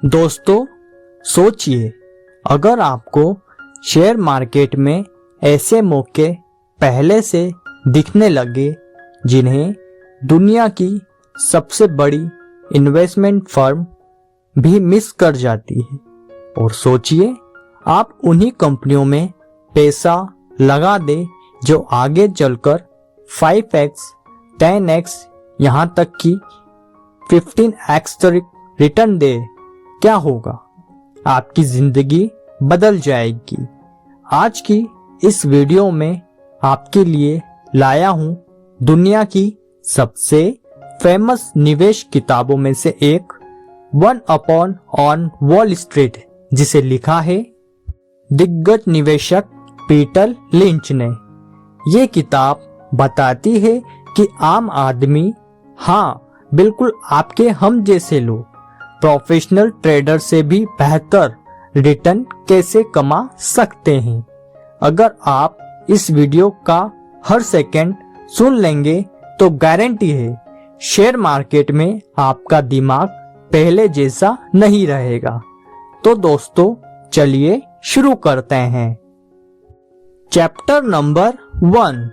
दोस्तों सोचिए, अगर आपको शेयर मार्केट में ऐसे मौके पहले से दिखने लगे जिन्हें दुनिया की सबसे बड़ी इन्वेस्टमेंट फर्म भी मिस कर जाती है, और सोचिए आप उन्हीं कंपनियों में पैसा लगा दे जो आगे चलकर 5x, 10x यहाँ तक कि 15x तक रिटर्न दे, क्या होगा? आपकी जिंदगी बदल जाएगी। आज की इस वीडियो में आपके लिए लाया हूं दुनिया की सबसे फेमस निवेश किताबों में से एक, one upon on wall street, जिसे लिखा है दिग्गज निवेशक पीटर लिंच ने। ये किताब बताती है कि आम आदमी, हाँ बिल्कुल आपके हम जैसे लोग, प्रोफेशनल ट्रेडर से भी बेहतर रिटर्न कैसे कमा सकते हैं। अगर आप इस वीडियो का हर सेकंड सुन लेंगे तो गारंटी है शेयर मार्केट में आपका दिमाग पहले जैसा नहीं रहेगा। तो दोस्तों चलिए शुरू करते हैं। चैप्टर नंबर 1,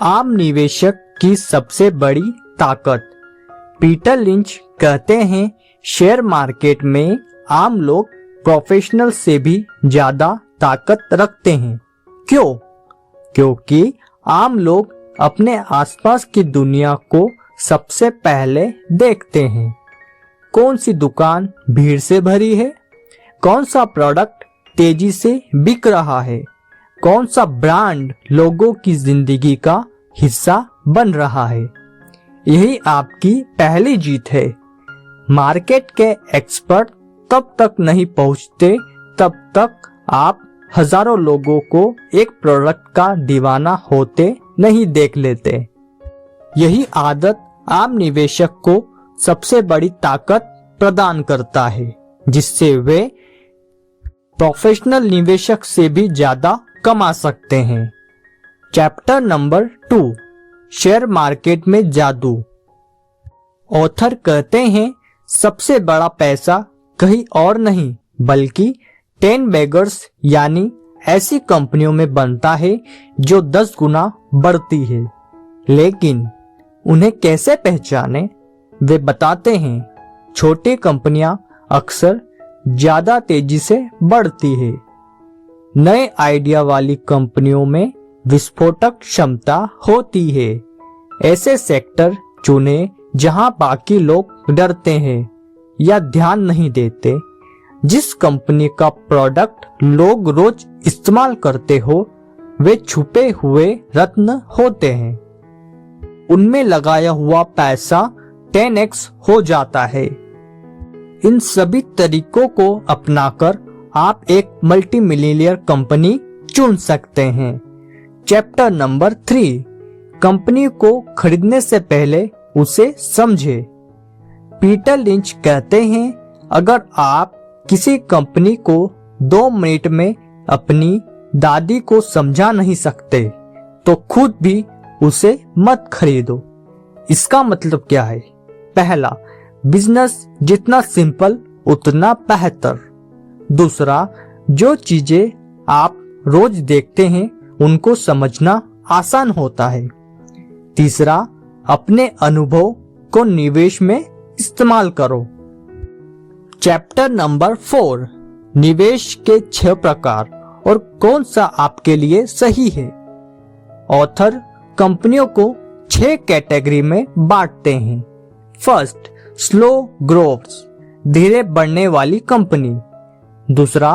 आम निवेशक की सबसे बड़ी ताकत। पीटर लिंच कहते हैं, शेयर मार्केट में आम लोग प्रोफेशनल से भी ज्यादा ताकत रखते हैं। क्यों? क्योंकि आम लोग अपने आसपास की दुनिया को सबसे पहले देखते हैं। कौन सी दुकान भीड़ से भरी है, कौन सा प्रोडक्ट तेजी से बिक रहा है, कौन सा ब्रांड लोगों की जिंदगी का हिस्सा बन रहा है। यही आपकी पहली जीत है। मार्केट के एक्सपर्ट तब तक नहीं पहुंचते तब तक आप हजारों लोगों को एक प्रोडक्ट का दीवाना होते नहीं देख लेते। यही आदत आम निवेशक को सबसे बड़ी ताकत प्रदान करता है, जिससे वे प्रोफेशनल निवेशक से भी ज्यादा कमा सकते हैं। चैप्टर नंबर 2, शेयर मार्केट में जादू। ऑथर कहते हैं, सबसे बड़ा पैसा कहीं और नहीं बल्कि 10 बेगर्स यानी ऐसी कंपनियों में बनता है जो 10 गुना बढ़ती है। लेकिन उन्हें कैसे पहचाने? वे बताते हैं, छोटी कंपनियां अक्सर ज्यादा तेजी से बढ़ती है। नए आइडिया वाली कंपनियों में विस्फोटक क्षमता होती है। ऐसे सेक्टर चुने जहां बाकी लोग डरते हैं या ध्यान नहीं देते। जिस कंपनी का प्रोडक्ट लोग रोज इस्तेमाल करते हो वे छुपे हुए रत्न होते हैं। उनमें लगाया हुआ पैसा 10x हो जाता है। इन सभी तरीकों को अपनाकर आप एक मल्टी मिलियनियर कंपनी चुन सकते हैं। चैप्टर नंबर 3, कंपनी को खरीदने से पहले उसे समझे। पीटर लिंच कहते हैं, अगर आप किसी कंपनी को 2 मिनट में अपनी दादी को समझा नहीं सकते तो खुद भी उसे मत खरीदो। इसका मतलब क्या है? पहला, बिजनेस जितना सिंपल उतना बेहतर। दूसरा, जो चीजें आप रोज देखते हैं उनको समझना आसान होता है। तीसरा, अपने अनुभव को निवेश में इस्तेमाल करो। चैप्टर नंबर 4, निवेश के 6 प्रकार और कौन सा आपके लिए सही है। ऑथर कंपनियों को 6 कैटेगरी में बांटते हैं। फर्स्ट, स्लो ग्रोथ, धीरे बढ़ने वाली कंपनी। दूसरा,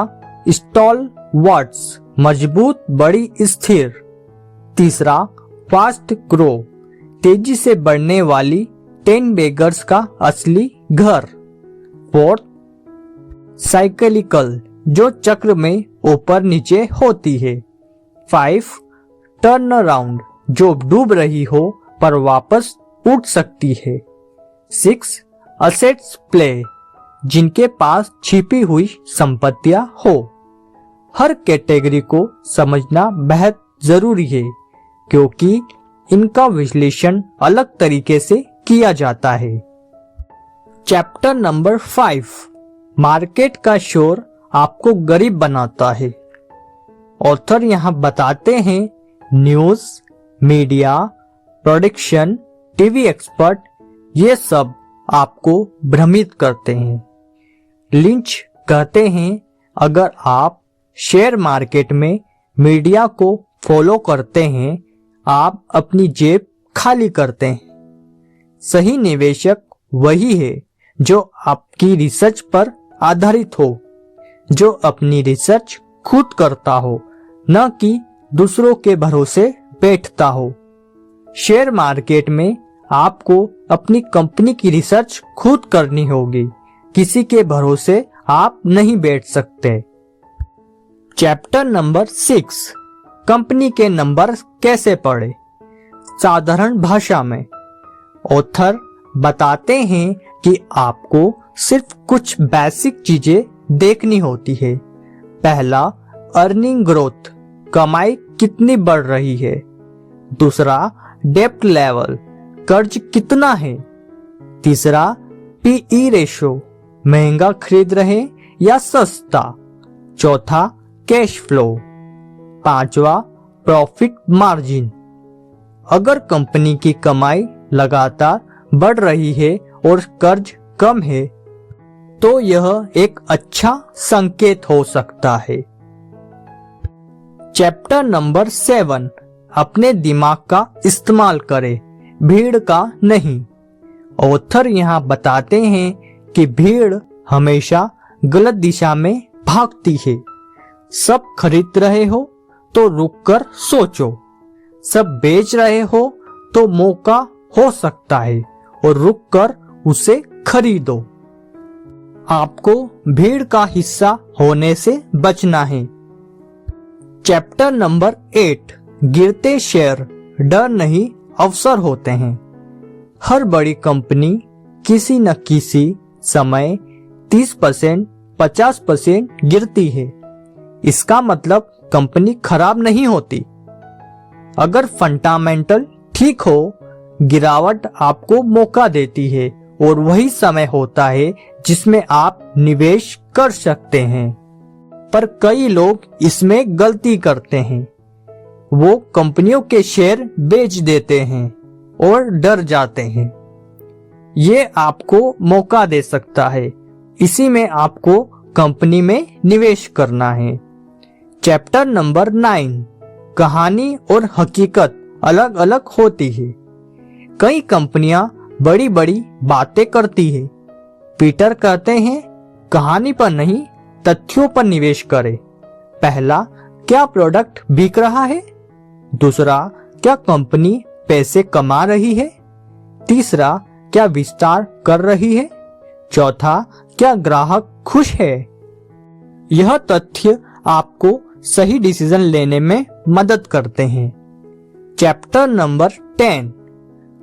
स्टॉल वर्ड्स, मजबूत बड़ी स्थिर। तीसरा, फास्ट ग्रो, तेजी से बढ़ने वाली 10 बेगर्स का असली घर। फोर्थ, साइक्लिकल, जो चक्र में ऊपर नीचे होती है। 5, टर्न अराउंड, जो डूब रही हो पर वापस उठ सकती है। 6, असेट्स प्ले, जिनके पास छिपी हुई संपत्तियां हो। हर कैटेगरी को समझना बेहद जरूरी है क्योंकि इनका विश्लेषण अलग तरीके से किया जाता है। चैप्टर नंबर 5, मार्केट का शोर आपको गरीब बनाता है। ऑथर यहाँ बताते हैं news, media, production, TV expert ये सब आपको भ्रमित करते हैं। लिंच कहते हैं अगर आप शेयर मार्केट में मीडिया को फॉलो करते हैं, आप अपनी जेब खाली करते हैं। सही निवेशक वही है जो आपकी रिसर्च पर आधारित हो, जो अपनी रिसर्च खुद करता हो, न कि दूसरों के भरोसे बैठता हो। शेयर मार्केट में आपको अपनी कंपनी की रिसर्च खुद करनी होगी, किसी के भरोसे आप नहीं बैठ सकते। चैप्टर नंबर 6, कंपनी के नंबर कैसे पढ़े। साधारण भाषा में ऑथर बताते हैं कि आपको सिर्फ कुछ बेसिक चीजें देखनी होती है। पहला, अर्निंग ग्रोथ, कमाई कितनी बढ़ रही है। दूसरा, डेप्ट लेवल, कर्ज कितना है। तीसरा, पीई रेशो, महंगा खरीद रहे या सस्ता। चौथा, कैश फ्लो। पांचवा, प्रॉफिट मार्जिन, अगर कंपनी की कमाई लगातार बढ़ रही है और कर्ज कम है तो यह एक अच्छा संकेत हो सकता है। चैप्टर नंबर 7, अपने दिमाग का इस्तेमाल करें, भीड़ का नहीं। ऑथर यहाँ बताते हैं कि भीड़ हमेशा गलत दिशा में भागती है। सब खरीद रहे हो तो रुककर सोचो, सब बेच रहे हो तो मौका हो सकता है और रुककर उसे खरीदो। आपको भीड़ का हिस्सा होने से बचना है। चैप्टर नंबर 8, गिरते शेयर डर नहीं अवसर होते हैं। हर बड़ी कंपनी किसी न किसी समय 30%, 50% गिरती है। इसका मतलब कंपनी खराब नहीं होती। अगर फंडामेंटल ठीक हो, गिरावट आपको मौका देती है और वही समय होता है जिसमें आप निवेश कर सकते हैं। पर कई लोग इसमें गलती करते हैं। वो कंपनियों के शेयर बेच देते हैं और डर जाते हैं। ये आपको मौका दे सकता है, इसी में आपको कंपनी में निवेश करना है। चैप्टर नंबर 9, कहानी और हकीकत अलग अलग होती है। कई कंपनियां बड़ी बड़ी बातें करती है। पीटर कहते हैं कहानी पर नहीं, तथ्यों पर निवेश करें। पहला, क्या प्रोडक्ट बिक रहा है। दूसरा, क्या कंपनी पैसे कमा रही है। तीसरा, क्या विस्तार कर रही है। चौथा, क्या ग्राहक खुश है। यह तथ्य आपको सही डिसीजन लेने में मदद करते हैं। चैप्टर नंबर 10,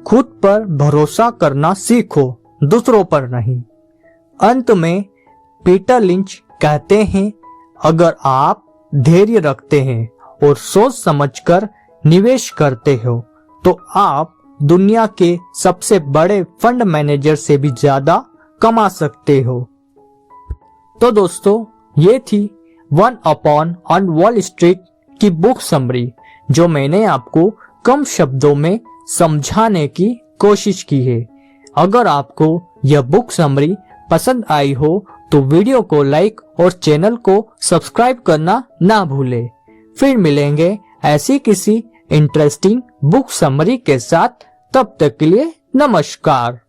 खुद पर भरोसा करना सीखो, दूसरों पर नहीं। अंत में पीटर लिंच कहते हैं अगर आप धैर्य रखते हैं और सोच समझकर निवेश करते हो तो आप दुनिया के सबसे बड़े फंड मैनेजर से भी ज्यादा कमा सकते हो। तो दोस्तों, ये थी one upon on wall street की बुक समरी, जो मैंने आपको कम शब्दों में समझाने की कोशिश की है। अगर आपको यह बुक समरी पसंद आई हो तो वीडियो को लाइक और चैनल को सब्सक्राइब करना ना भूलें। फिर मिलेंगे ऐसी किसी इंटरेस्टिंग बुक समरी के साथ। तब तक के लिए नमस्कार।